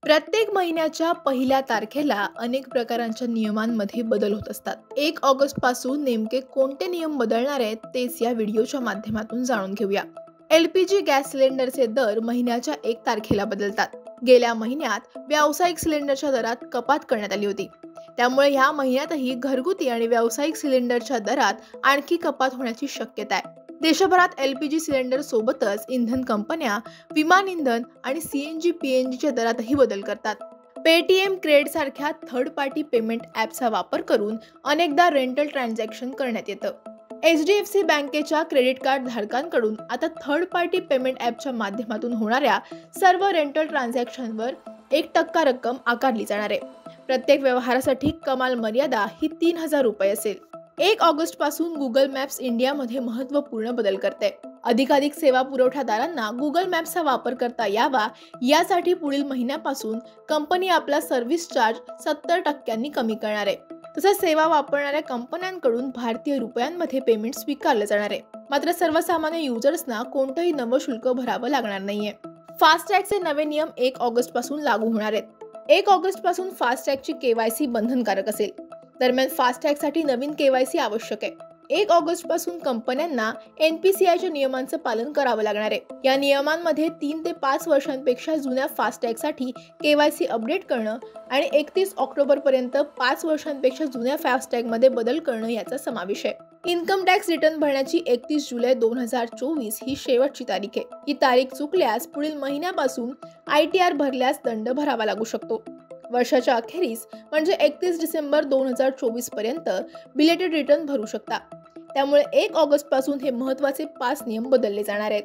प्रत्येक महिन्याच्या पहिल्या तारखेला अनेक प्रकारांच्या नियमांमध्ये बदल होत असतात. 1 ऑगस्ट पासून नेमके कोणते नियम बदलणार आहेत तेच या व्हिडिओच्या माध्यमातून जाणून घेऊया. LPG गॅस सिलेंडरचे दर महिन्याच्या 1 तारखेला बदलतात. गेल्या महिन्यात व्यावसायिक सिलेंडरच्या दरात कपात करण्यात आली होती. त्यामुळे या महिन्यातही घरगुती आणि व्यावसायिक सिलेंडरच्या दरात आणखी कपात होण्याची शक्यता आहे. देशभरात LPG सिलेंडर सोबतच इंधन कंपन्या विमान इंधन आणि CNG PNGच्या दरातही बदल करतात. पेटीएम क्रेड सारख्या थर्ड पार्टी पेमेंट ॲपचा वापर करून अनेकदा रेंटल ट्रान्झॅक्शन करण्यात येतं. HDFC बँकेच्या क्रेडिट कार्ड धारकांकडून आता थर्ड पार्टी पेमेंट ॲपच्या माध्यमातून होणाऱ्या सर्व रेंटल ट्रान्झॅक्शनवर 1% रक्कम आकारली जाणार आहे. प्रत्येक व्यवहारासाठी कमाल मर्यादा ही 3,000 रुपये असेल. 1 ऑगस्ट पासून गुगल मॅप्स इंडियामध्ये महत्त्वपूर्ण बदल करते. अधिकाधिक सेवा पुरवठादारांना गुगल मॅप्सचा वापर करता यावा यासाठी पुढील महिन्यापासून कंपनी आपला सर्व्हिस चार्ज 70% कमी करणार आहे. तसंच सेवा वापरणाऱ्या कंपन्यांकडून भारतीय रुपयांमध्ये पेमेंट स्वीकारलं जाणार आहे. मात्र सर्वसामान्य युजर्सना कोणतंही नवं शुल्क भरावं लागणार नाहीये. फास्टॅगचे नवे नियम 1 ऑगस्ट पासून लागू होणार आहेत. 1 ऑगस्ट पासून फास्टॅगची KYC बंधनकारक असेल. दरम्यान फास्टॅगसाठी नवीन KYC आवश्यक आहे. 1 ऑगस्ट पासून कंपन्यांना NPCIच्या नियमांचं पालन करावं लागणार आहे. या नियमांमध्ये 3 ते 5 वर्षांपेक्षा जुन्या फास्टॅगसाठी KYC अपडेट करणं आणि 31 ऑक्टोबर पर्यंत 5 वर्षांपेक्षा जुन्या फास्टॅगमध्ये बदल करणं याचा समावेश आहे. इन्कम टॅक्स रिटर्न भरण्याची 31 जुलै 2024 ही शेवटची तारीख आहे. ही तारीख चुकल्यास पुढील महिन्यापासून ITR भरल्यास दंड भरावा लागू शकतो. वर्षाच्या अखेरीस म्हणजे 31 डिसेंबर 2024 पर्यंत बिलेटेड रिटर्न भरू शकता. त्यामुळे 1 ऑगस्ट पासून हे महत्त्वाचे 5 नियम बदलले जाणार आहेत.